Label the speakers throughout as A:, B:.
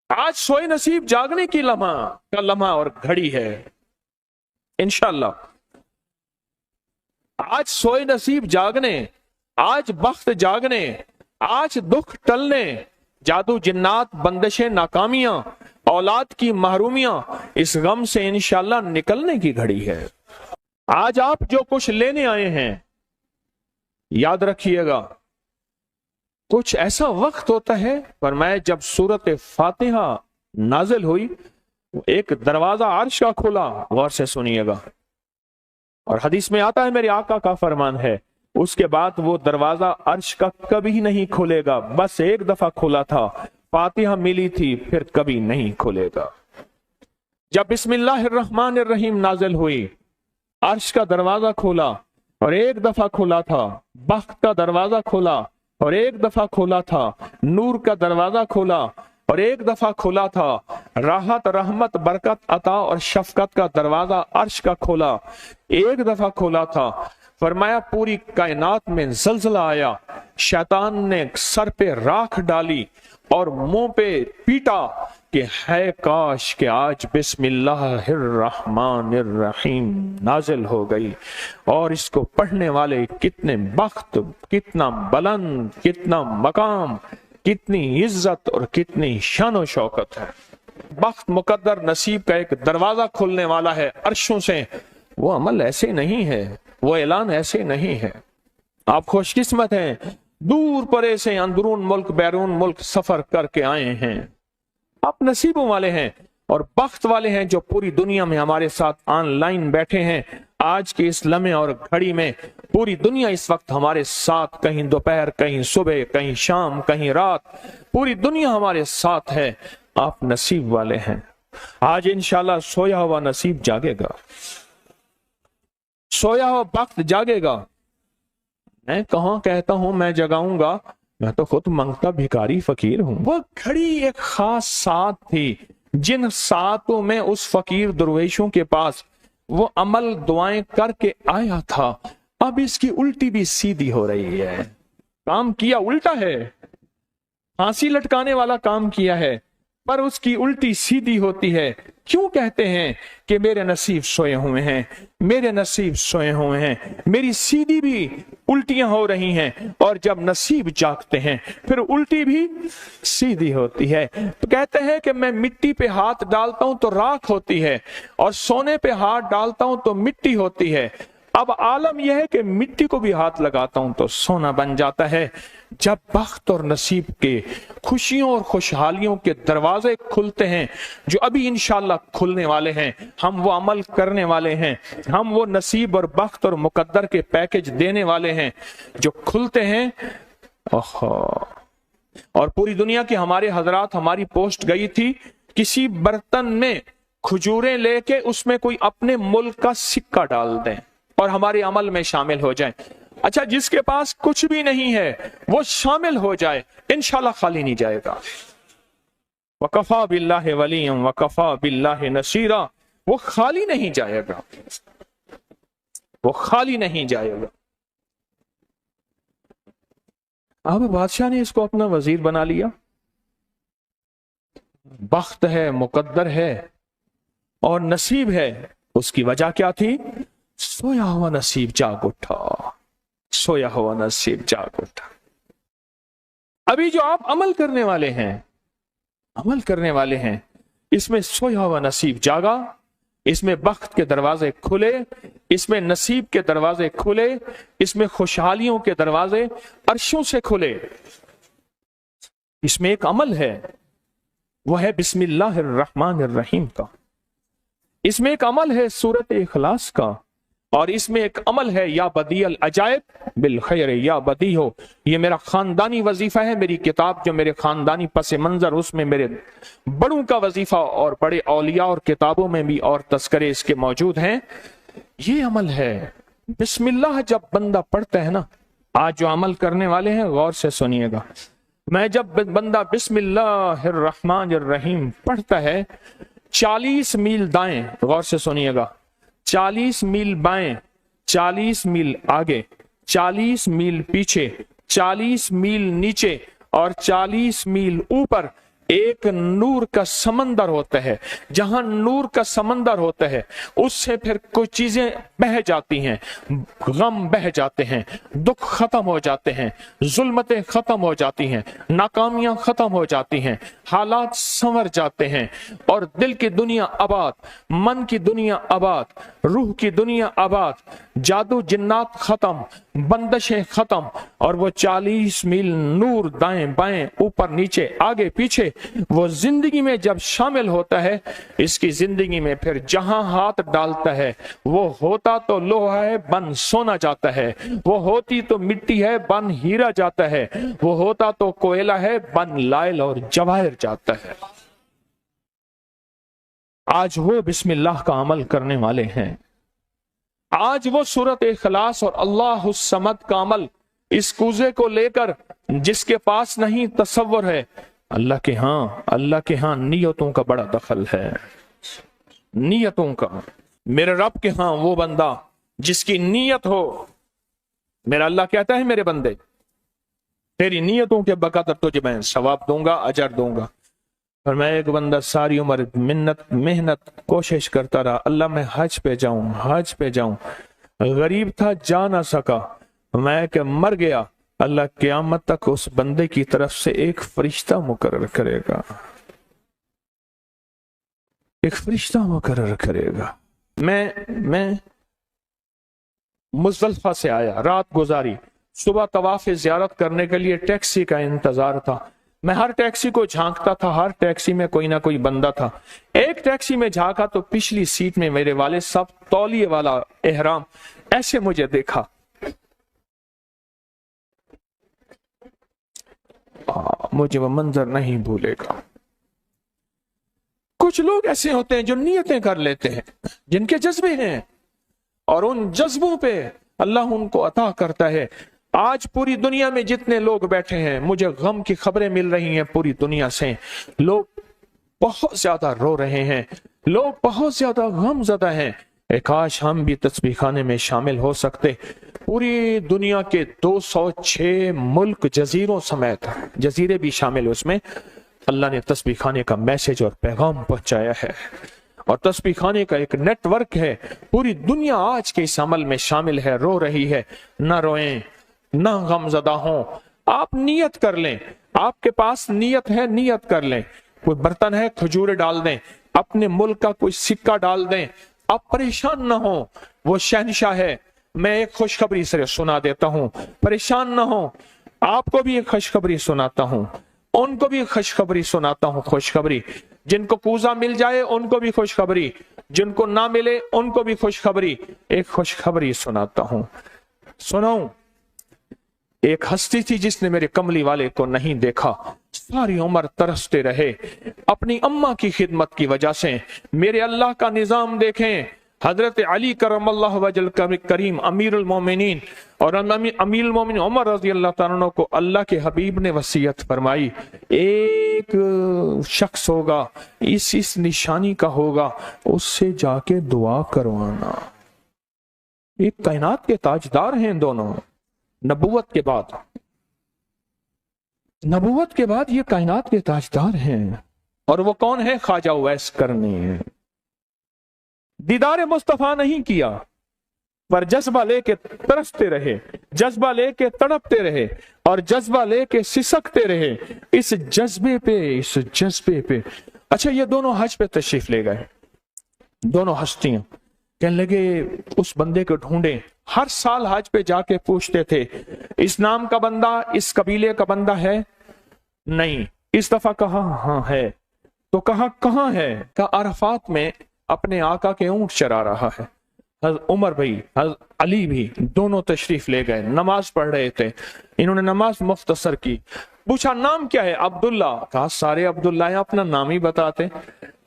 A: आज सोए नसीब जागने की लम्हा और घड़ी है इंशाअल्लाह। आज सोए नसीब जागने, आज बख्त जागने, आज दुख टलने, जादू जिन्नात बंदिशें नाकामियां, औलाद की महरूमियां, इस गम से इंशाअल्लाह निकलने की घड़ी है। आज आप जो कुछ लेने आए हैं, याद रखिएगा कुछ ऐसा वक्त होता है, फरमाया जब सूरत फातिहा नाजिल हुई, एक दरवाजा अर्श का खुला, गौर से सुनिएगा, और हदीस में आता है मेरे आका का फरमान है, उसके बाद वो दरवाजा अर्श का कभी नहीं खुलेगा, बस एक दफा खुला था, फातिहा मिली थी, फिर कभी नहीं खुलेगा। जब बिस्मिल्लाहिर्रहमानिर्रहीम नाजिल हुई, अर्श का दरवाजा खुला और एक दफा खुला था, बख्त का दरवाजा खुला और एक दफा खुला था, नूर का दरवाजा खुला और एक दफा खुला था, राहत रहमत बरकत अता और शफकत का दरवाजा अर्श का खुला, एक दफा खुला था। फरमाया पूरी कायनात में जलजला आया, शैतान ने सर पे राख डाली और मुंह पे पीटा कि है काश कि आज बिस्मिल्लाहिर्रहमानिर्रहीम नाजिल हो गई, और इसको पढ़ने वाले कितने बख्त, कितना बुलंद, कितना मकाम, कितनी इज्जत और कितनी शान शौकत है। बख्त मुकद्दर नसीब का एक दरवाजा खुलने वाला है अर्शों से। वो अमल ऐसे नहीं है, वो ऐलान ऐसे नहीं है। आप खुशकिस्मत हैं, दूर परे से अंदरून मुल्क बैरून मुल्क सफर करके आए हैं। आप नसीबों वाले हैं और बख्त वाले हैं जो पूरी दुनिया में हमारे साथ ऑनलाइन बैठे हैं। आज के इस लम्हे और घड़ी में पूरी दुनिया इस वक्त हमारे साथ, कहीं दोपहर, कहीं सुबह, कहीं शाम, कहीं रात, पूरी दुनिया हमारे साथ है। आप नसीब वाले हैं। आज इंशाल्लाह सोया हुआ नसीब जागेगा, सोया हुआ वक्त जागेगा। मैं कहां कहता हूं मैं जगाऊंगा, मैं तो खुद मंगता भिखारी फकीर हूं। वो घड़ी एक खास साथ थी, जिन सातों में उस फकीर दरवेशों के पास वो अमल दुआएं करके आया था, अब इसकी उल्टी भी सीधी हो रही है। काम किया उल्टा है, फांसी लटकाने वाला काम किया है, पर उसकी उल्टी सीधी होती है। क्यों कहते हैं कि मेरे नसीब सोए हुए हैं, मेरे नसीब सोए हुए हैं, मेरी सीधी भी उल्टियां हो रही हैं, और जब नसीब जागते हैं फिर उल्टी भी सीधी होती है। तो कहते हैं कि मैं मिट्टी पे हाथ डालता हूं तो राख होती है, और सोने पे हाथ डालता हूं तो मिट्टी होती है। अब आलम यह है कि मिट्टी को भी हाथ लगाता हूं तो सोना बन जाता है। जब बख्त और नसीब के खुशियों और खुशहालियों के दरवाजे खुलते हैं, जो अभी इंशाल्लाह खुलने वाले हैं, हम वो अमल करने वाले हैं, हम वो नसीब और बख्त और मुकद्दर के पैकेज देने वाले हैं जो खुलते हैं। और पूरी दुनिया के हमारे हजरात, हमारी पोस्ट गई थी, किसी बर्तन में खजूरें लेके उसमें कोई अपने मुल्क का सिक्का डाल दें और हमारे अमल में शामिल हो जाए। अच्छा, जिसके पास कुछ भी नहीं है वो शामिल हो जाए, इंशाल्लाह खाली नहीं जाएगा। वकफा बिल्लाहि वलिय्यन वकफा बिल्लाहि नसीरा, वो खाली नहीं जाएगा, वो खाली नहीं जाएगा। अब बादशाह ने इसको अपना वजीर बना लिया। बख्त है, मुकद्दर है और नसीब है। उसकी वजह क्या थी? सोया हुआ नसीब जाग उठा, सोया हुआ नसीब जाग उठा। अभी जो आप अमल करने वाले हैं, अमल करने वाले हैं, इसमें सोया हुआ नसीब जागा, इसमें बख्त के दरवाजे खुले, इसमें नसीब के दरवाजे खुले, इसमें खुशहालियों के दरवाजे अर्शों से खुले। इसमें एक अमल है, वह है बिस्मिल्लाहिर्रहमानिर्रहीम का। इसमें एक अमल है सूरत इखलास का, और इसमें एक अमल है या बदी अल अजायब बिल खैर या बदी हो। ये मेरा खानदानी वजीफा है, मेरी किताब जो मेरे खानदानी पस मंजर, उसमें मेरे बड़ों का वजीफा और बड़े औलिया और किताबों में भी और तस्करे इसके मौजूद हैं। ये अमल है बिस्मिल्लाह। जब बंदा पढ़ता है ना, आज जो अमल करने वाले हैं गौर से सुनिएगा, मैं जब बंदा बिस्मिल्लाहिर्रहमानिर्रहीम पढ़ता है, 40 मील दाएं, गौर से सुनिएगा, 40 मील बाएं, 40 मील आगे, 40 मील पीछे, 40 मील नीचे और 40 मील ऊपर एक नूर का समंदर होता है, जहां नूर का समंदर होता है उससे फिर कुछ चीजें बह जाती हैं, गम बह जाते हैं, दुख खत्म हो जाते हैं, जुल्मतें खत्म हो जाती हैं, नाकामियां खत्म हो जाती हैं, हालात संवर जाते हैं और दिल की दुनिया आबाद, मन की दुनिया आबाद, रूह की दुनिया आबाद, जादू जिन्नात खत्म, बंदशें खत्म और वो 40 मील नूर दाएं बाएं ऊपर नीचे आगे पीछे वो जिंदगी में जब शामिल होता है, इसकी जिंदगी में फिर जहां हाथ डालता है वो होता तो लोहा है बन सोना जाता है, वो होती तो मिट्टी है बन हीरा जाता है, वो होता तो कोयला है बन लाइल और जवाहिर जाता है। आज वो बिस्मिल्लाह का अमल करने वाले हैं, आज वो सूरत इखलास और अल्लाह समद का अमल इस कूजे को लेकर जिसके पास नहीं तसव्वुर है, अल्लाह के हां नियतों का बड़ा दखल है, नियतों का। मेरे रब के हां वो बंदा जिसकी नीयत हो, मेरा अल्लाह कहता है मेरे बंदे तेरी नियतों के बकदर तुझे मैं सवाब दूंगा, अजर दूंगा। और मैं एक बंदा सारी उम्र मेहनत कोशिश करता रहा, अल्लाह मैं हज पे जाऊं, गरीब था जा ना सका, मैं के मर गया, अल्लाह क़यामत तक उस बंदे की तरफ से एक फरिश्ता मुकर्रर करेगा, एक फरिश्ता मुकर्रर करेगा। मैं मुज़दलिफ़ा से आया, रात गुजारी, सुबह तवाफ़ ज़ियारत करने के लिए टैक्सी का इंतजार था। मैं हर टैक्सी को झांकता था, हर टैक्सी में कोई ना कोई बंदा था। एक टैक्सी में झांका तो पिछली सीट में मेरे वाले साहब तौलिए वाला एहराम, ऐसे मुझे देखा, मुझे वो मंजर नहीं भूलेगा। कुछ लोग ऐसे होते हैं जो नियतें कर लेते हैं, जिनके जज्बे हैं और उन जज्बों पे अल्लाह उनको अता करता है। आज पूरी दुनिया में जितने लोग बैठे हैं, मुझे गम की खबरें मिल रही हैं पूरी दुनिया से, लोग बहुत ज्यादा रो रहे हैं, लोग बहुत ज्यादा गमज़दा हैं। काश हम भी तस्बीह खाने में शामिल हो सकते। पूरी दुनिया के 206 मुल्क जजीरों समेत, जजीरे भी शामिल, उसमें अल्लाह ने तस्बीह खाने का मैसेज और पैगाम पहुंचाया है और तस्बीह खाने का एक नेटवर्क है। पूरी दुनिया आज के इस अमल में शामिल है, रो रही है। ना रोएं, ना गमज़दा हों, आप नियत कर लें, आपके पास नियत है, नियत कर लें। कोई बर्तन है, खजूर डाल दें, अपने मुल्क का कोई सिक्का डाल दें, आप परेशान ना हो, वो शहनशाह है। मैं एक खुशखबरी से सुना देता हूं, परेशान ना हो, आपको भी एक खुशखबरी सुनाता हूं, उनको भी खुशखबरी सुनाता हूं। खुशखबरी, जिनको कूजा मिल जाए उनको भी खुशखबरी, जिनको ना मिले उनको भी खुशखबरी। एक खुशखबरी सुनाता हूं, सुनाऊं। एक हस्ती थी जिसने मेरे कमली वाले को नहीं देखा, सारी उम्र तरसते रहे अपनी अम्मा की खिदमत की वजह से। मेरे अल्लाह का निजाम देखें, हजरत अली करमल्लाहु वजल करीम अमीरुल मोमिनीन और अमीरुल मोमिनीन उमर रज़ी अल्लाह तआला अन्हु को अल्लाह के हबीब ने वसीयत फरमाई, एक शख्स होगा, इस निशानी का होगा, उससे जाके दुआ करवाना। एक कायनात के ताजदार हैं दोनों, नबूवत के बाद ये कायनात के ताजदार हैं। और वो कौन है? ख्वाजा उवैस करनी है। दीदार मुस्तफा नहीं किया, पर जज्बा लेके तरसते रहे, जज्बा लेके तड़पते रहे और जज्बा लेके सिसकते रहे। इस जज्बे पे अच्छा, ये दोनों हज पे तशरीफ ले गए, दोनों हस्तियां। कहने लगे उस बंदे को ढूंढे। हर साल हज पे जाके पूछते थे, इस नाम का बंदा, इस कबीले का बंदा है? नहीं। इस दफा कहा हाँ है। तो कहा कहाँ है? कहा अरफात में अपने आका के ऊंट चरा रहा है। उमर भाई, अली भी, दोनों तशरीफ ले गए, नमाज पढ़ रहे थे। इन्होंने नमाज मुख्तसर की। पूछा नाम क्या है? अब्दुल्ला। कहा सारे अब्दुल्ला है, अपना नाम ही बताते।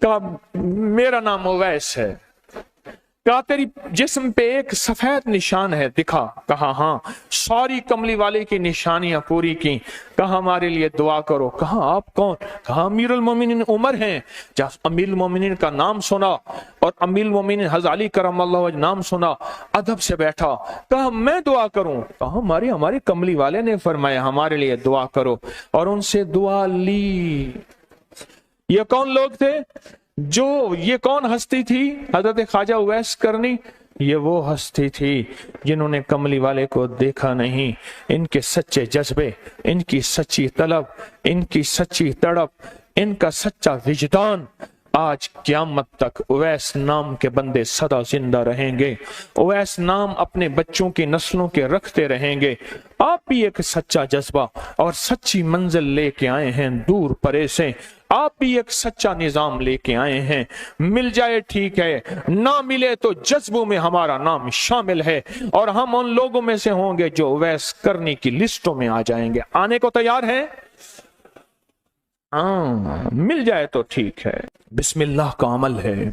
A: कहा मेरा नाम उवैस है। कहा तेरी जिस्म पे एक सफेद निशान है, दिखा। कहा हाँ। सारी कमली वाले की निशानियां पूरी की। कहा हमारे लिए दुआ करो। कहा आप कौन? कहा अमीरुल मोमिनीन उमर हैं। जब अमीरुल मोमिनीन का नाम सुना और अमीरुल मोमिनीन हज़रत अली करमल्लाहु वजह नाम सुना, अदब से बैठा। कहा मैं दुआ करूं? कहा हमारे कमली वाले ने फरमाया हमारे लिए दुआ करो। और उनसे दुआ ली। یہ کون لوگ تھے؟ یہ کون ہستی تھی؟ حضرت خواجہ اویس کرنی، یہ وہ ہستی تھی جنہوں نے کملی والے کو دیکھا نہیں۔ ان کے سچے جذبے، ان کی سچی طلب، ان کی سچی تڑپ، ان کا سچا وجدان، آج قیامت تک اویس نام کے بندے سدا زندہ رہیں گے۔ اویس نام اپنے بچوں کی نسلوں کے رکھتے رہیں گے۔ آپ بھی ایک سچا جذبہ اور سچی منزل لے کے آئے ہیں دور پرے سے، آپ بھی ایک سچا نظام لے کے آئے ہیں۔ مل جائے ٹھیک ہے، نہ ملے تو جذبوں میں ہمارا نام شامل ہے، اور ہم ان لوگوں میں سے ہوں گے جو اویس کرنی کی لسٹوں میں آ جائیں گے۔ آنے کو تیار ہیں؟ مل جائے تو ٹھیک ہے۔ بسم اللہ کا عمل ہے،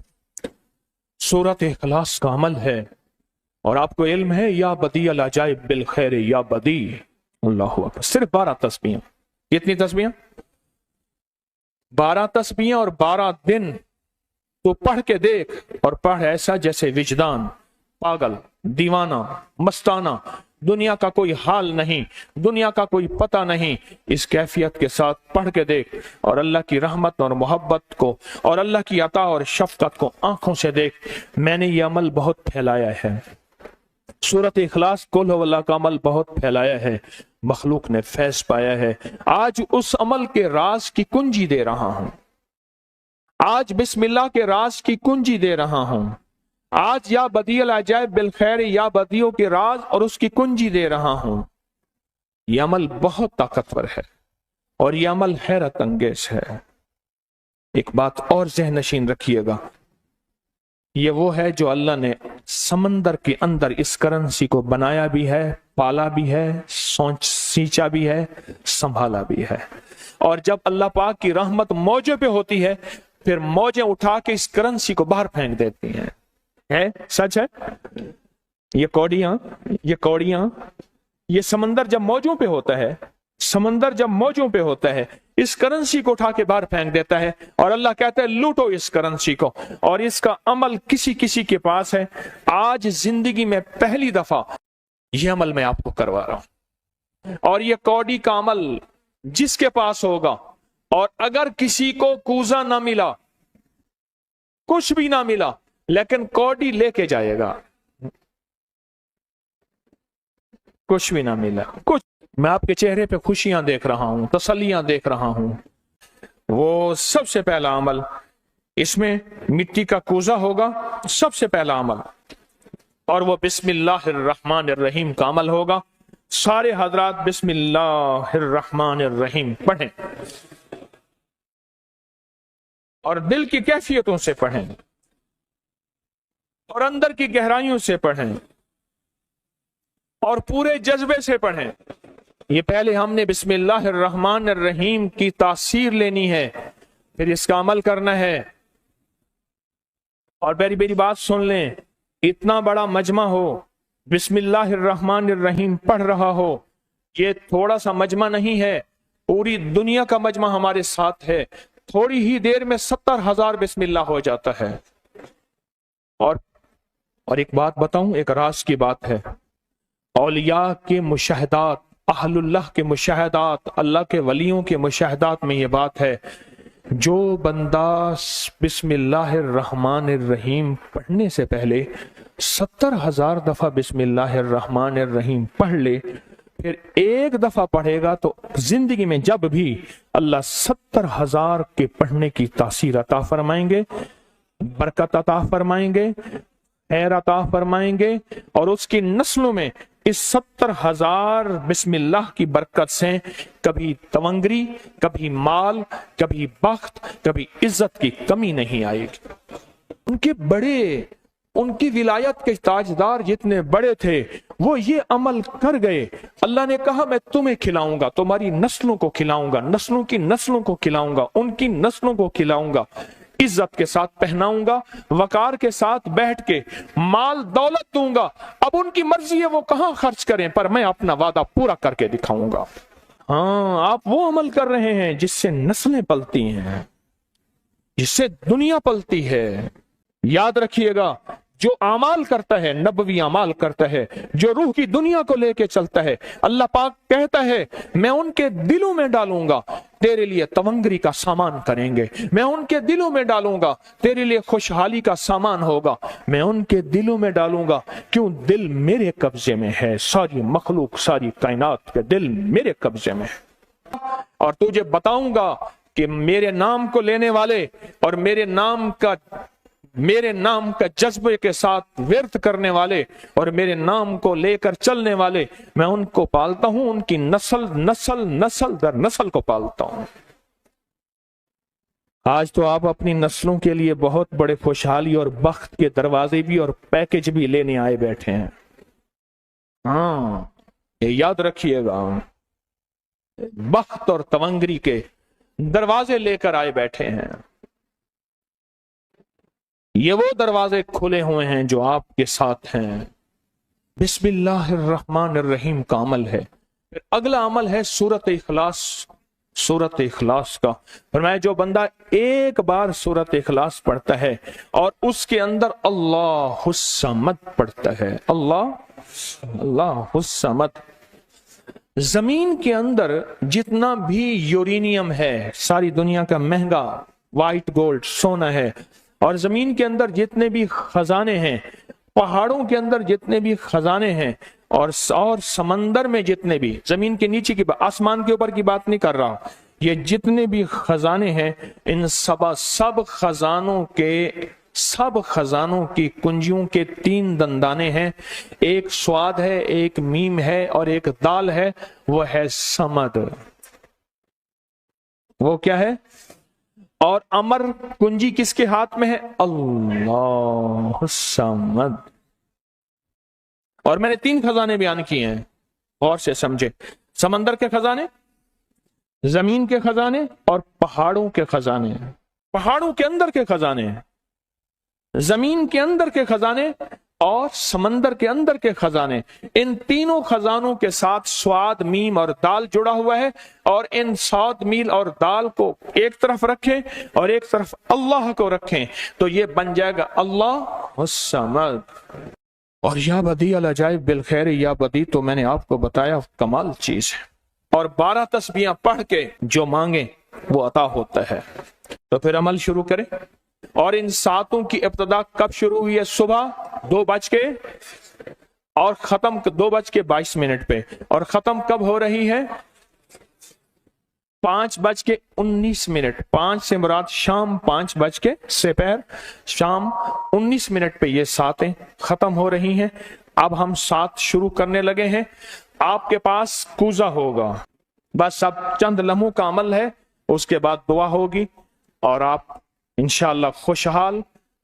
A: سورۃ اخلاص کا عمل ہے، اور آپ کو علم ہے یا بدیع العجائب بالخیر یا بدیع۔ اللہ اکبر۔ صرف 12 تسبیحیں۔ کتنی تسبیحیں؟ 12 تسبیحیں اور 12 دن تو پڑھ کے دیکھ، اور پڑھ ایسا جیسے وجدان پاگل، دیوانہ، مستانہ، دنیا کا کوئی حال نہیں، دنیا کا کوئی پتہ نہیں، اس کیفیت کے ساتھ پڑھ کے دیکھ، اور اللہ کی رحمت اور محبت کو اور اللہ کی عطا اور شفقت کو آنکھوں سے دیکھ۔ میں نے یہ عمل بہت پھیلایا ہے، سورۃ اخلاص قل هو اللہ کا عمل بہت پھیلایا ہے، مخلوق نے فیض پایا ہے۔ آج اس عمل کے راز کی کنجی دے رہا ہوں، آج بسم اللہ کے راز کی کنجی دے رہا ہوں، آج یا بدیع العجائب بالخیر یا بدیعوں کے راز اور اس کی کنجی دے رہا ہوں۔ یہ عمل بہت طاقتور ہے اور یہ عمل حیرت انگیز ہے۔ ایک بات اور ذہن نشین رکھیے گا، یہ وہ ہے جو اللہ نے سمندر کے اندر اس کرنسی کو بنایا بھی ہے، پالا بھی ہے، سینچا بھی ہے، سنبھالا بھی ہے، اور جب اللہ پاک کی رحمت موجوں پہ ہوتی ہے پھر موجیں اٹھا کے اس کرنسی کو باہر پھینک دیتی ہیں۔ ہے سچ ہے؟ یہ کوڑیاں، یہ سمندر جب موجوں پہ ہوتا ہے، سمندر جب موجوں پہ ہوتا ہے اس کرنسی کو اٹھا کے باہر پھینک دیتا ہے، اور اللہ کہتا ہے لوٹو اس کرنسی کو، اور اس کا عمل کسی کے پاس ہے۔ آج زندگی میں پہلی دفعہ یہ عمل میں آپ کو کروا رہا ہوں، اور یہ کوڑی کا عمل جس کے پاس ہوگا، اور اگر کسی کو کوزہ نہ ملا، کچھ بھی نہ ملا، لیکن کوڑی لے کے جائے گا، کچھ بھی نہ ملا، کچھ، میں آپ کے چہرے پہ خوشیاں دیکھ رہا ہوں، تسلیاں دیکھ رہا ہوں، وہ سب سے پہلا عمل، اس میں مٹی کا کوزہ ہوگا، سب سے پہلا عمل، اور وہ بسم اللہ الرحمن الرحیم کا عمل ہوگا۔ سارے حضرات بسم اللہ الرحمن الرحیم پڑھیں، اور دل کی کیفیتوں سے پڑھیں، اور اندر کی گہرائیوں سے پڑھیں، اور پورے جذبے سے پڑھیں۔ یہ پہلے ہم نے بسم اللہ الرحمن الرحیم کی تاثیر لینی ہے، پھر اس کا عمل کرنا ہے۔ اور میری بات سن لیں، اتنا بڑا مجمع ہو، بسم اللہ الرحمن الرحیم پڑھ رہا ہو، یہ تھوڑا سا مجمع نہیں ہے، پوری دنیا کا مجمع ہمارے ساتھ ہے، تھوڑی ہی دیر میں 70,000 بسم اللہ ہو جاتا ہے۔ اور ایک بات بتاؤں، ایک راز کی بات ہے، اولیاء کے مشاہدات، اہل اللہ کے مشاہدات، اللہ کے ولیوں کے مشاہدات میں یہ بات ہے، جو بندہ بسم اللہ الرحمن الرحیم پڑھنے سے پہلے 70,000 دفعہ بسم اللہ الرحمن الرحیم پڑھ لے، پھر ایک دفعہ پڑھے گا تو زندگی میں جب بھی اللہ 70,000 کے پڑھنے کی تاثیر عطا فرمائیں گے، برکت عطا فرمائیں گے، خیر عطا فرمائیں گے، اور اس کی نسلوں میں اس 70,000 بسم اللہ کی برکت سے کبھی تونگری، کبھی مال، کبھی بخت، کبھی عزت کی کمی نہیں آئے گی۔ ان کی ولایت کے تاجدار جتنے بڑے تھے وہ یہ عمل کر گئے، اللہ نے کہا میں تمہیں کھلاؤں گا، تمہاری نسلوں کو کھلاؤں گا، نسلوں کی نسلوں کو کھلاؤں گا، ان کی نسلوں کو کھلاؤں گا، عزت کے ساتھ پہناؤں گا، وقار کے ساتھ بیٹھ کے مال دولت دوں گا، اب ان کی مرضی ہے وہ کہاں خرچ کریں، پر میں اپنا وعدہ پورا کر کے دکھاؤں گا۔ ہاں، آپ وہ عمل کر رہے ہیں جس سے نسلیں پلتی ہیں، جس سے دنیا پلتی ہے۔ یاد رکھیے گا، जो अमाल करता है, नबवी अमाल करता है, जो रूह की दुनिया को लेके चलता है, अल्लाह पाक कहता है मैं उनके दिलों में डालूंगा, तेरे लिए तवंगरी का सामान करेंगे, मैं उनके दिलों में डालूंगा, तेरे लिए खुशहाली का सामान होगा, मैं उनके दिलों में डालूंगा। क्यों? दिल मेरे कब्जे में है, सारी मखलूक, सारी कायनात के दिल मेरे कब्जे में है। और तुझे बताऊंगा कि मेरे नाम को लेने वाले और मेरे नाम का जज्बे के साथ व्यर्थ करने वाले और मेरे नाम को लेकर चलने वाले, मैं उनको पालता हूं, उनकी नस्ल दर नस्ल को पालता हूं। आज तो आप अपनी नस्लों के लिए बहुत बड़े खुशहाली और बख्त के दरवाजे भी और पैकेज भी लेने आए बैठे हैं। हाँ, ये याद रखिएगा, बख्त और तवंगरी के दरवाजे लेकर आए बैठे हैं। ये वो दरवाजे खुले हुए हैं जो आपके साथ हैं। बिस्मिल्लाहिर्रहमानिर्रहीम का अमल है। फिर अगला अमल है सूरत इखलास। सूरत इखलास का फरमाया, जो बंदा एक बार सूरत इखलास पढ़ता है और उसके अंदर अल्लाहुस समद पढ़ता है, अल्लाहुस समद। जमीन के अंदर जितना भी यूरेनियम है, सारी दुनिया का महंगा व्हाइट गोल्ड सोना है, और जमीन के अंदर जितने भी खजाने हैं, पहाड़ों के अंदर जितने भी खजाने हैं, और समंदर में जितने भी, जमीन के नीचे की, आसमान के ऊपर की बात नहीं कर रहा, ये जितने भी खजाने हैं, इन सब खजानों की कुंजियों के 3 दंदाने हैं। एक स्वाद है, एक मीम है और एक दाल है, वो है समद। वो क्या है? और अमर कुंजी किसके हाथ में है? अल्लाह समद। और मैंने 3 खजाने बयान किए हैं, गौर से समझे। समंदर के खजाने, जमीन के खजाने और पहाड़ों के खजाने। पहाड़ों के अंदर के खजाने, जमीन के अंदर के खजाने और समंदर के अंदर के खजाने। इन तीनों खजानों के साथ स्वाद, मीम और दाल जुड़ा हुआ है। और इन स्वाद, मील और दाल को एक तरफ रखें और एक तरफ अल्लाह को रखें, तो ये बन जाएगा अल्लाह समद। और या बदी अल अजाइब बिल खैर, या बदी तो मैंने आपको बताया कमाल चीज है। और 12 तस्बीहां पढ़ के जो मांगे वो अता होता है। तो फिर अमल शुरू करें। और इन 7 की इब्तिदा कब शुरू हुई है? सुबह 2 बज के और खत्म 2 बज के 22 मिनट पे। और खत्म कब हो रही है? 5 बज के 19 मिनट। 5 से मुराद शाम 5 बज के दोपहर शाम 19 मिनट पे ये 7 खत्म हो रही हैं। अब हम 7 शुरू करने लगे हैं। आपके पास कूजा होगा, बस अब चंद लम्हों का अमल है, उसके बाद दुआ होगी और आप इंशाअल्लाह खुशहाल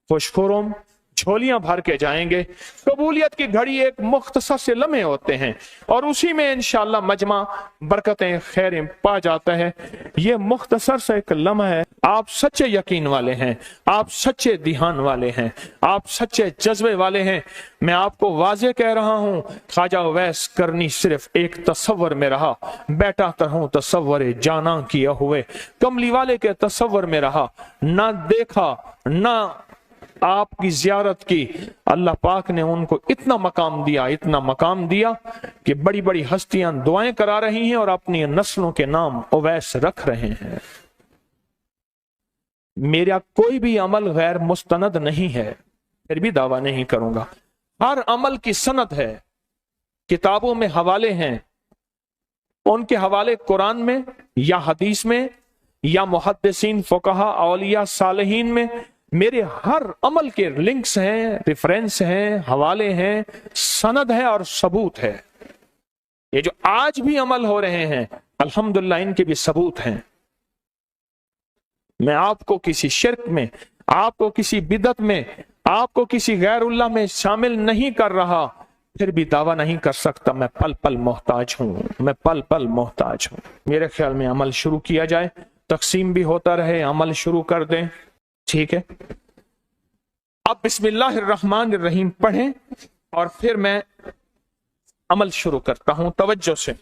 A: खुशखुरम झोलियां भर के जाएंगे। कबूलियत की घड़ी एक मुख्तसर से लम्हे होते हैं और उसी में इंशाअल्लाह मजमा बरकतें खैरें पा जाता है। ये मुख्तसर सा एक लम्हा है। आप सच्चे यकीन वाले हैं, आप सच्चे ध्यान वाले हैं, आप सच्चे जज्बे वाले हैं। मैं आपको वाजे कह रहा हूं, ख्वाजा उवैस करनी सिर्फ एक तसव्वुर में रहा, बैठा तरहूं तसव्वुर जाना किया हुए। कमली वाले के तसव्वुर में रहा, ना देखा ना आपकी जियारत की। अल्लाह पाक ने उनको इतना मकाम दिया कि बड़ी बड़ी हस्तियां दुआएं करा रही हैं और अपनी नस्लों के नाम उवैस रख रहे हैं। मेरा कोई भी अमल गैर मुस्तनद नहीं है, फिर भी दावा नहीं करूंगा। हर अमल की सनद है, किताबों में हवाले हैं, उनके हवाले कुरान में या हदीस में या मुहद्दिसीन फुकहा औलिया सालिहीन में। मेरे हर अमल के लिंक्स हैं, रेफरेंस हैं, हवाले हैं, सनद है और सबूत है। ये जो आज भी अमल हो रहे हैं अल्हम्दुलिल्लाह इनके भी सबूत हैं। मैं आपको किसी शिर्क में, आपको किसी बिदत में, आपको किसी गैरुल्लाह में शामिल नहीं कर रहा, फिर भी दावा नहीं कर सकता मैं पल पल मोहताज हूं, मैं पल पल मोहताज हूं। मेरे ख्याल में अमल शुरू किया जाए, तकसीम भी होता रहे, अमल शुरू कर दें, ठीक है। अब बिस्मिल्लाहिर्रहमानिर्रहीम पढ़ें और फिर मैं अमल शुरू करता हूं तवज्जो से।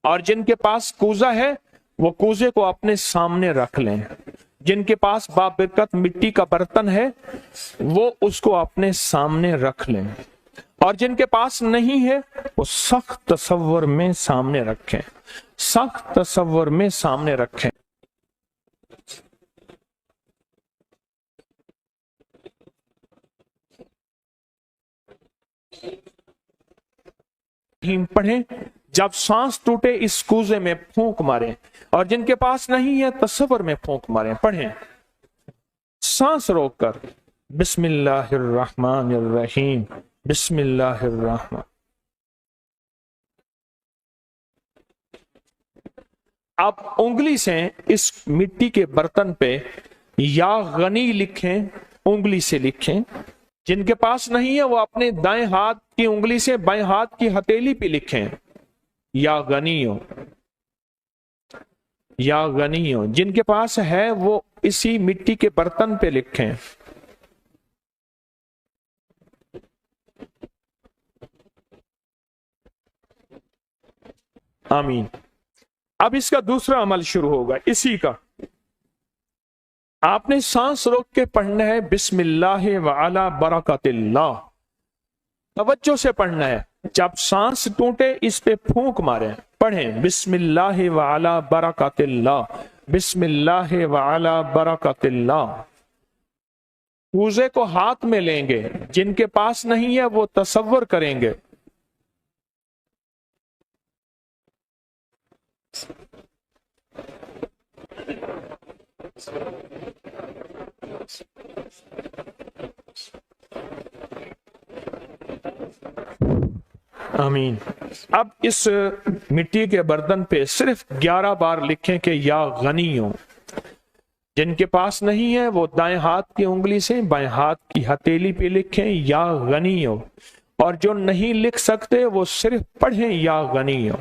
A: और जिनके पास कूजा है वो कूजे को अपने सामने रख लें। जिनके पास बाबरकत मिट्टी का बर्तन है वो उसको अपने सामने रख लें, और जिनके पास नहीं है वो सख्त तसव्वुर में सामने रखें, सख्त तसव्वुर में सामने रखें। पढ़ें, जब सांस टूटे इस कूजे में फूंक मारें, और जिनके पास नहीं है तसव्वुर में फूंक मारें। पढ़ें सांस रोककर, बिस्मिल्लाहिर्रहमानिर्रहीम, बिस्मिल्लाहिर्रहमान। आप उंगली से इस मिट्टी के बर्तन पे या गनी लिखें, उंगली से लिखें। जिनके पास नहीं है वो अपने दाएं हाथ की उंगली से बाएं हाथ की हथेली पे लिखें, या गनियो, या गनियो। जिनके पास है वो इसी मिट्टी के बर्तन पे लिखें। आमीन। अब इसका दूसरा अमल शुरू होगा इसी का। आपने सांस रोक के पढ़ना है, बिस्मिल्लाह व अला बरकतिल्लाह। तवज्जो से पढ़ना है, जब सांस टूटे इस पे फूंक मारें। पढ़ें बिस्मिल्लाह व अला बरकतिल्लाह, बिस्मिल्लाह व अला बरकतिल्लाह। कूजे को हाथ में लेंगे, जिनके पास नहीं है वो तसव्वुर करेंगे। आमीन। अब इस मिट्टी के बर्तन पे सिर्फ 11 बार लिखें कि या गनियो। जिनके पास नहीं है वो दाएं हाथ की उंगली से बाएं हाथ की हथेली पे लिखें, या गनियो। और जो नहीं लिख सकते वो सिर्फ पढ़ें या गनियो।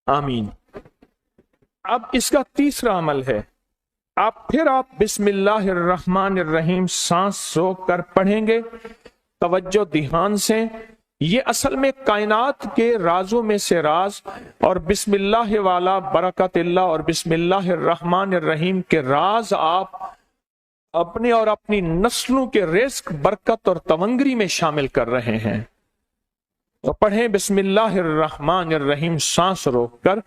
A: आमीन। अब इसका तीसरा अमल है, आप बिस्मिल्लाहिर्रहमानिर्रहीम सांस रोक कर पढ़ेंगे। तवज्जो ध्यान से, ये असल में कायनात के राजों में से राज, और बिस्मिल्लाह वाला बरकतिल्लाह और बिस्मिल्लाहिर्रहमानिर्रहीम के राज आप अपने और अपनी नस्लों के रिस्क, बरकत और तवंगरी में शामिल कर रहे हैं। तो पढ़ें बिस्मिल्लाहिर्रहमानिर्रहीम सांस रोककर।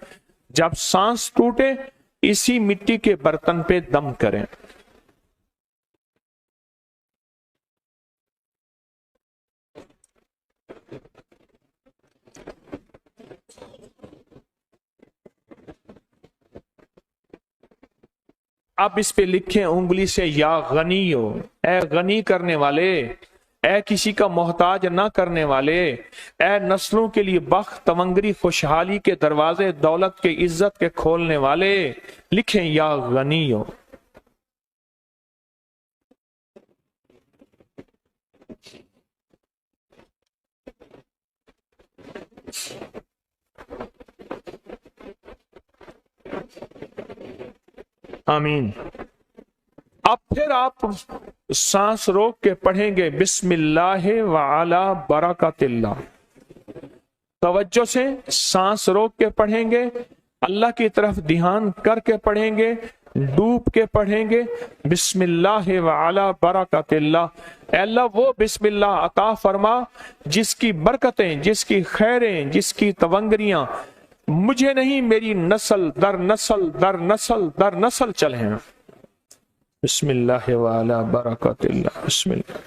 A: जब सांस टूटे इसी मिट्टी के बर्तन पे दम करें। अब इस पे लिखें उंगली से, या गनियो, ए गनी करने वाले, ए किसी का मोहताज ना करने वाले, ए नस्लों के लिए बख्त, तवंगरी, खुशहाली के दरवाजे, दौलत के, इज्जत के खोलने वाले। लिखें या गनियो। आमीन। अब फिर आप सांस रोक के पढ़ेंगे बिस्मिल्लाह व अला बरकतिल्लाह। तवज्जो से सांस रोक के पढ़ेंगे, अल्लाह की तरफ ध्यान करके पढ़ेंगे, डूब के पढ़ेंगे। बिस्मिल्लाह व अला बरकतिल्लाह। अल्लाह वो बिस्मिल्लाह अता फरमा जिसकी बरकतें, जिसकी खैरें, जिसकी तवंगरियां मुझे नहीं, मेरी नस्ल दर नस्ल दर नस्ल दर नस्ल चले हैं। बिस्मिल्लाह व अला बरकतिल्लाह। बिस्मिल्लाह।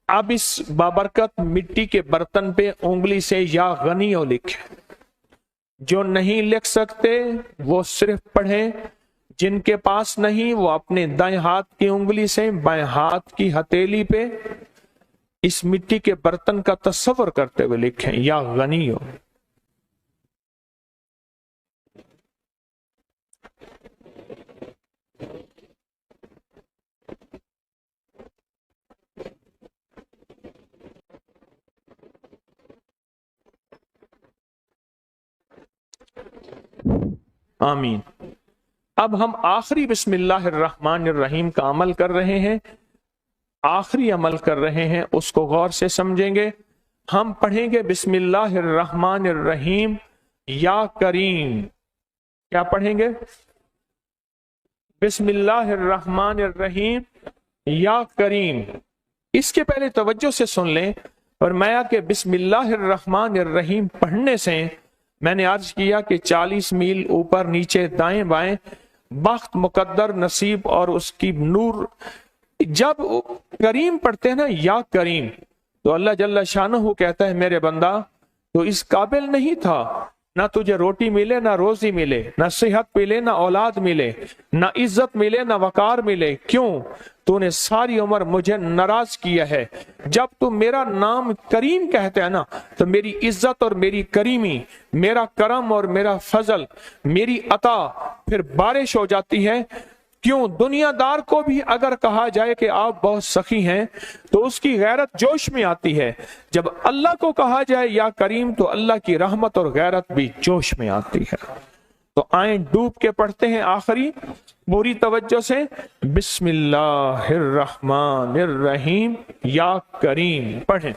A: अब इस बाबरकत मिट्टी के बर्तन पे उंगली से या गनियो लिखे। जो नहीं लिख सकते वो सिर्फ पढ़ें, जिनके पास नहीं वो अपने दाएं हाथ की उंगली से बाएं हाथ की हथेली पे इस मिट्टी के बर्तन का तस्वर करते हुए लिखें, या गनियो। آمین۔ اب ہم آخری بسم اللہ الرحمن الرحیم کا عمل کر رہے ہیں، آخری عمل کر رہے ہیں، اس کو غور سے سمجھیں گے۔ ہم پڑھیں گے بسم اللہ الرحمن الرحیم یا کریم۔ کیا پڑھیں گے؟ بسم اللہ الرحمن الرحیم یا کریم۔ اس کے پہلے توجہ سے سن لیں، فرمایا کہ بسم اللہ الرحمن الرحیم پڑھنے سے میں نے عرض کیا کہ 40 میل اوپر نیچے دائیں بائیں بخت، مقدر، نصیب اور اس کی نور۔ جب کریم پڑھتے ہیں نا، یا کریم، تو اللہ جل شانہ کہتا ہے میرے بندہ تو اس قابل نہیں تھا، نہ تجھے روٹی ملے، نہ روزی ملے، نہ صحت ملے، نہ اولاد ملے، نہ عزت ملے، نہ وقار ملے۔ کیوں؟ تو نے ساری عمر مجھے ناراض کیا ہے۔ جب تم میرا نام کریم کہتے ہیں نا، تو میری عزت اور میری کریمی، میرا کرم اور میرا فضل، میری عطا پھر بارش ہو جاتی ہے۔ کیوں؟ دنیا دار کو بھی اگر کہا جائے کہ آپ بہت سخی ہیں تو اس کی غیرت جوش میں آتی ہے، جب اللہ کو کہا جائے یا کریم تو اللہ کی رحمت اور غیرت بھی جوش میں آتی ہے۔ تو آئیں ڈوب کے پڑھتے ہیں آخری، پوری توجہ سے، بسم اللہ الرحمن الرحیم یا کریم پڑھیں۔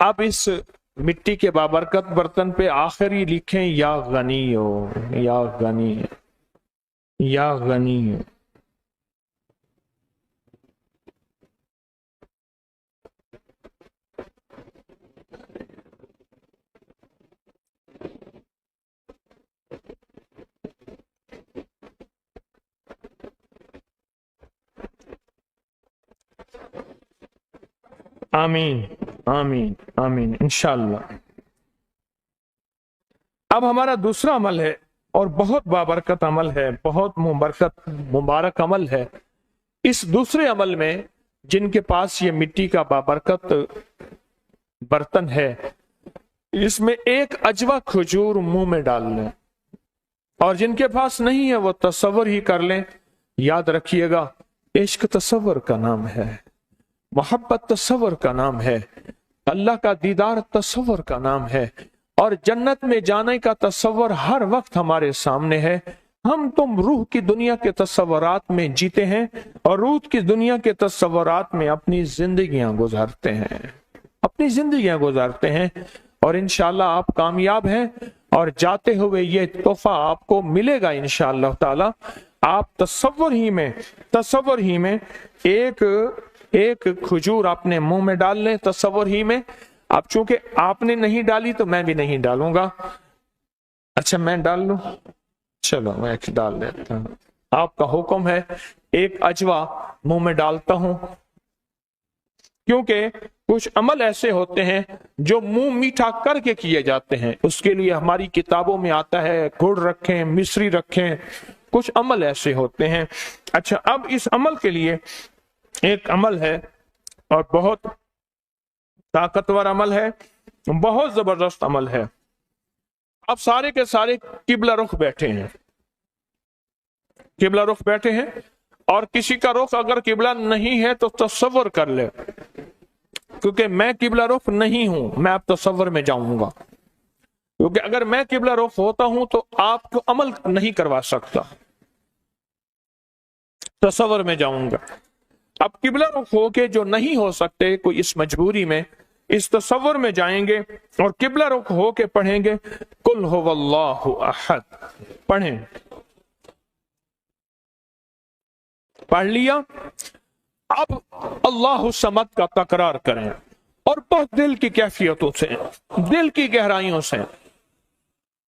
A: اب اس مٹی کے بابرکت برتن پہ آخری لکھیں یا غنی ہو، یا غنی، یا غنی۔ آمین آمین آمین انشاءاللہ۔ اب ہمارا دوسرا عمل ہے اور بہت بابرکت عمل ہے، بہت مبارک عمل ہے۔ اس دوسرے عمل میں جن کے پاس یہ مٹی کا بابرکت برتن ہے، اس میں ایک اجوا کھجور منہ میں ڈال لیں، اور جن کے پاس نہیں ہے وہ تصور ہی کر لیں۔ یاد رکھیے گا، عشق تصور کا نام ہے، محبت تصور کا نام ہے، اللہ کا دیدار تصور کا نام ہے، اور جنت میں جانے کا تصور ہر وقت ہمارے سامنے ہے۔ ہم تم روح کی دنیا کے تصورات میں جیتے ہیں اور روح کی دنیا کے تصورات میں اپنی زندگیاں گزارتے ہیں، اپنی زندگیاں گزارتے ہیں، اور انشاءاللہ آپ کامیاب ہیں، اور جاتے ہوئے یہ تحفہ آپ کو ملے گا انشاءاللہ تعالی۔ آپ تصور ہی میں ایک کھجور اپنے منہ میں ڈال لیں، تصور ہی میں۔ اب چونکہ آپ نے نہیں ڈالی تو میں بھی نہیں ڈالوں گا۔ اچھا میں ڈال لوں، چلو میں ڈال دیتا ہوں، آپ کا حکم ہے۔ ایک اجوا منہ میں ڈالتا ہوں، کیونکہ کچھ عمل ایسے ہوتے ہیں جو منہ میٹھا کر کے کیے جاتے ہیں، اس کے لیے ہماری کتابوں میں آتا ہے گڑ رکھیں، مصری رکھیں، کچھ عمل ایسے ہوتے ہیں۔ اچھا اب اس عمل کے لیے ایک عمل ہے اور بہت طاقتور عمل ہے، بہت زبردست عمل ہے۔ اب سارے کے سارے قبلہ رخ بیٹھے ہیں، قبلہ رخ بیٹھے ہیں، اور کسی کا رخ اگر قبلہ نہیں ہے تو تصور کر لے، کیونکہ میں قبلہ رخ نہیں ہوں، میں اب تصور میں جاؤں گا، کیونکہ اگر میں قبلہ رخ ہوتا ہوں تو آپ کو عمل نہیں کروا سکتا، تصور میں جاؤں گا۔ اب قبلہ رخ ہو کے جو نہیں ہو سکتے، کوئی اس مجبوری میں اس تصور میں جائیں گے اور قبلہ رخ ہو کے پڑھیں گے قل هو اللہ احد، پڑھیں، پڑھ لیا۔ اب اللہ الصمد کا تکرار کریں، اور بہت دل کی کیفیتوں سے، دل کی گہرائیوں سے،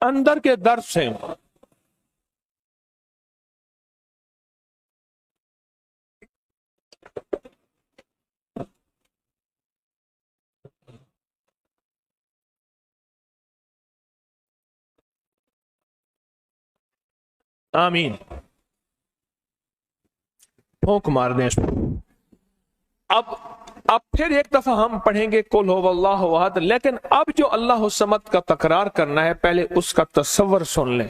A: اندر کے درد سے، आमीन। फूंक मार दें इस पर। अब फिर एक दफा हम पढ़ेंगे कुल हुवल्लाहु अहद, लेकिन अब जो अल्लाह समद का तकरार करना है, पहले उसका तसव्वुर सुन लें,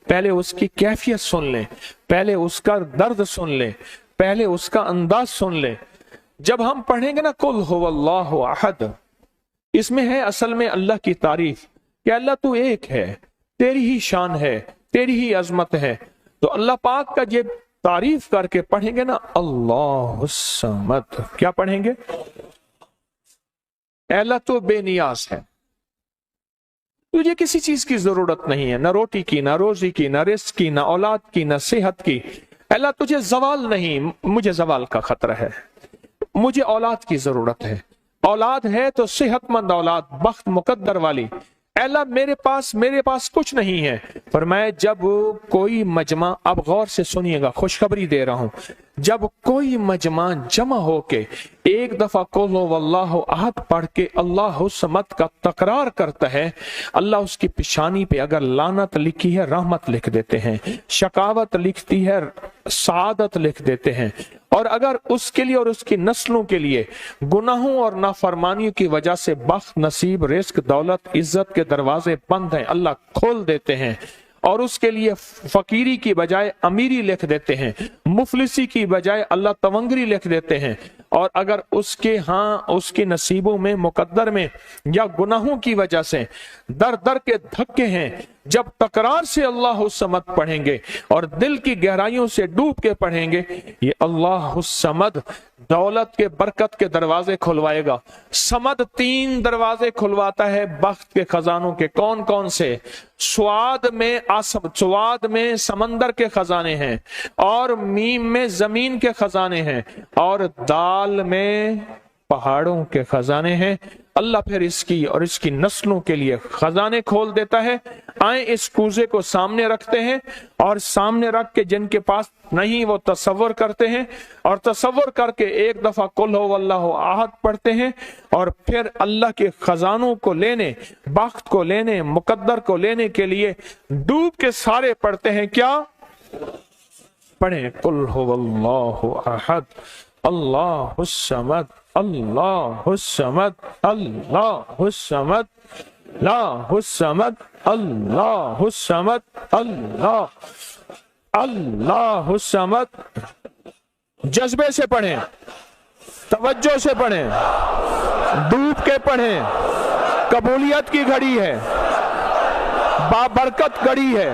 A: पहले उसकी कैफियत सुन लें, पहले उसका दर्द सुन लें, पहले उसका अंदाज सुन लें। जब हम पढ़ेंगे ना कुल हुवल्लाहु अहद, इसमें है असल में अल्लाह की तारीफ कि अल्लाह तू एक है, तेरी ही शान है, तेरी ही अजमत है। तो अल्लाह पाक का ये तारीफ करके पढ़ेंगे ना, अल्लाहुस समद, क्या पढ़ेंगे? अल्लाह तो बेनियाज है, तुझे किसी चीज की जरूरत नहीं है, ना रोटी की, ना रोजी की, ना रिस्क की, ना औलाद की, ना सेहत की। अल्लाह तुझे जवाल नहीं, मुझे जवाल का खतरा है, मुझे औलाद की जरूरत है, औलाद है तो सेहतमंद औलाद, बख्त मुकद्दर वाली। अल्लाह मेरे पास कुछ नहीं है। फरमाया जब कोई मजमा, अब गौर से सुनिएगा, खुशखबरी दे रहा हूं, जब कोई मजमा जमा होके एक दफा कुल हुवल्लाहु अहद पढ़ के अल्लाह समद का तकरार करता है, अल्लाह उसकी पेशानी पे अगर लानत लिखी है रहमत लिख देते हैं, शकावत लिखती है सादत लिख देते हैं, और अगर उसके लिए और उसकी नस्लों के लिए गुनाहों और नाफरमानियों की वजह से बख्त, नसीब, रिस्क, दौलत, इज्जत के दरवाजे बंद हैं, अल्लाह खोल देते हैं, और उसके लिए फकीरी की बजाय अमीरी लिख देते हैं, मुफलिसी की बजाय अल्लाह तवंगरी लिख देते हैं। और अगर उसके नसीबों में, मुकद्दर में या गुनाहों की वजह से दर दर के धक्के हैं, जब तकरार से अल्लाह समद पढ़ेंगे और दिल की गहराइयों से डूब के पढ़ेंगे, ये अल्लाह समद दौलत के, बरकत के दरवाजे खुलवाएगा। समद 3 दरवाजे खुलवाता है बख्त के खजानों के। कौन कौन से? स्वाद में समंदर के खजाने हैं, और मीम में जमीन के खजाने हैं, और दाल में पहाड़ों के खजाने हैं। अल्लाह फिर इसकी और इसकी नस्लों के लिए खजाने खोल देता है। आए इस कूजे को सामने रखते हैं, और सामने रख के जिनके पास नहीं वो तसव्वुर करते हैं, और तसव्वुर करके एक दफा कुल हुवल्लाहु अहद पढ़ते हैं, और फिर अल्लाह के खजानों को लेने, बख्त को लेने, मुकद्दर को लेने के लिए डूब के सारे पढ़ते हैं। क्या पढ़े? कुल हुवल्लाहु अहद, अल्लाहुस समद, अल्लाहुस समद, अल्लाहुस समद, अल्लाहुस समद, अल्लाहुस समद, अल्लाहुस समद। जज्बे से पढ़ें, तवज्जो से पढ़ें, डूब के पढ़ें। कबूलियत की घड़ी है, बाबरकत घड़ी है,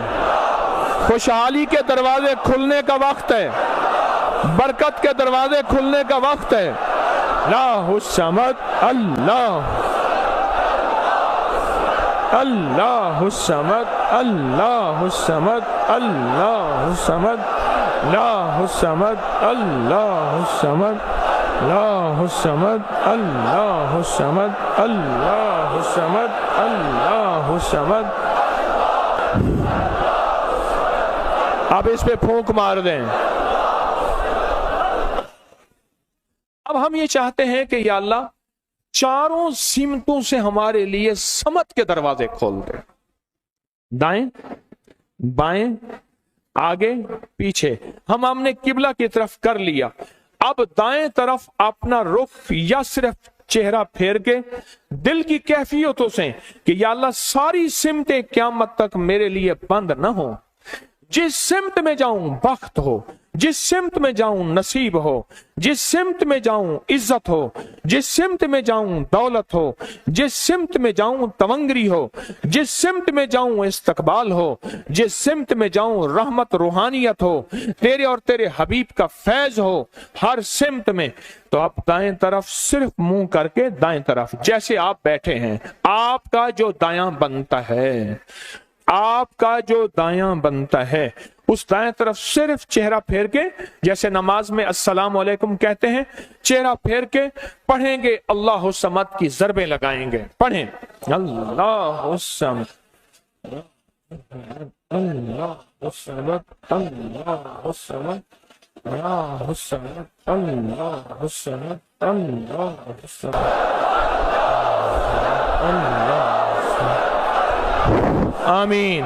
A: खुशहाली के दरवाजे खुलने का वक्त है, बरकत के दरवाजे खुलने का वक्त है। अल्लाहुस समद, अल्लाहुस समद, अल्लाहुस समद, अल्लाहुस समद, अल्लाहुस समद, अल्लाहुस समद, अल्लाहुस समद, अल्लाहुस समद, अल्लाहुस समद, अल्लाहुस समद। अब इस पे फूंक मार दें। अब हम ये चाहते हैं कि या अल्लाह चारों सिमतों से हमारे लिए समत के दरवाजे खोल दे, दाएं बाएं आगे पीछे। हमने किबला की तरफ कर लिया, अब दाएं तरफ अपना रुख या सिर्फ चेहरा फेर के दिल की कैफियतों से कि या अल्लाह सारी सिमतें क़यामत तक मेरे लिए बंद न हो। जिस सिमत में जाऊं बख्त हो, जिस सिमत में जाऊं नसीब हो, जिस सिमत में जाऊं इज्जत हो, जिस सिमत में जाऊं दौलत हो, जिस सिमत में जाऊं तवंगरी हो, जिस सिमत में जाऊं इस्तकबाल हो, जिस सिमत में जाऊं रहमत रूहानियत हो, तेरे और तेरे हबीब का फैज हो, हर सिमत में। तो आप दाएं तरफ सिर्फ मुंह करके दाएं तरफ, जैसे आप बैठे हैं, आपका जो दायां बनता है, आपका जो दायां बनता है, उस दाएं तरफ सिर्फ चेहरा फेर के, जैसे नमाज में अस्सलाम वालेकुम कहते हैं, चेहरा फेर के पढ़ेंगे, अल्लाह समद की ज़रबें लगाएंगे। पढ़ें अल्लाह समद, अल्लाह समद, अल्लाह समद, अल्लाह समद, अल्लाह समद, अल्लाह समद, अल्लाह। आमीन।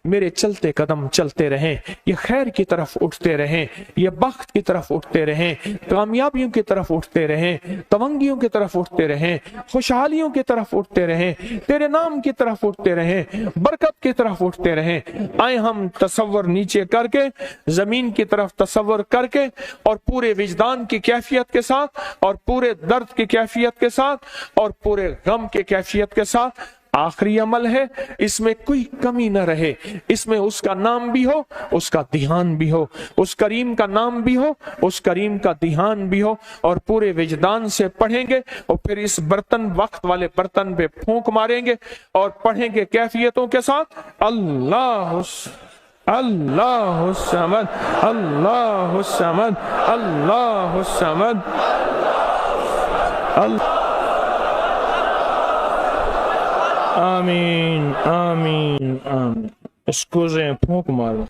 A: میرے چلتے قدم چلتے رہیں، یہ خیر کی طرف اٹھتے رہیں، یہ بخت کی طرف اٹھتے رہیں، کامیابیوں کی طرف اٹھتے رہیں، تونگیوں کی طرف اٹھتے رہیں، خوشحالیوں کی طرف اٹھتے رہیں، تیرے نام کی طرف اٹھتے رہیں، برکت کی طرف اٹھتے رہیں۔ آئے ہم تصور نیچے کر کے، زمین کی طرف تصور کر کے، اور پورے وجدان کی کیفیت کے ساتھ، اور پورے درد کی کیفیت کے ساتھ، اور پورے غم کی کیفیت کے ساتھ، آخری عمل ہے، اس میں کوئی کمی نہ رہے، اس میں اس کا نام بھی ہو، اس کا دھیان بھی ہو، اس کریم کا نام بھی ہو، اس کریم کا دھیان بھی ہو، اور پورے وجدان سے پڑھیں گے، اور پھر اس برتن، وقت والے برتن پہ پھونک ماریں گے اور پڑھیں گے کیفیتوں کے ساتھ، اللہ اللہ الصمد، اللہ الصمد، اللہ الصمد، آمین آمین آمین۔ اسکوزیں پھونک مارو۔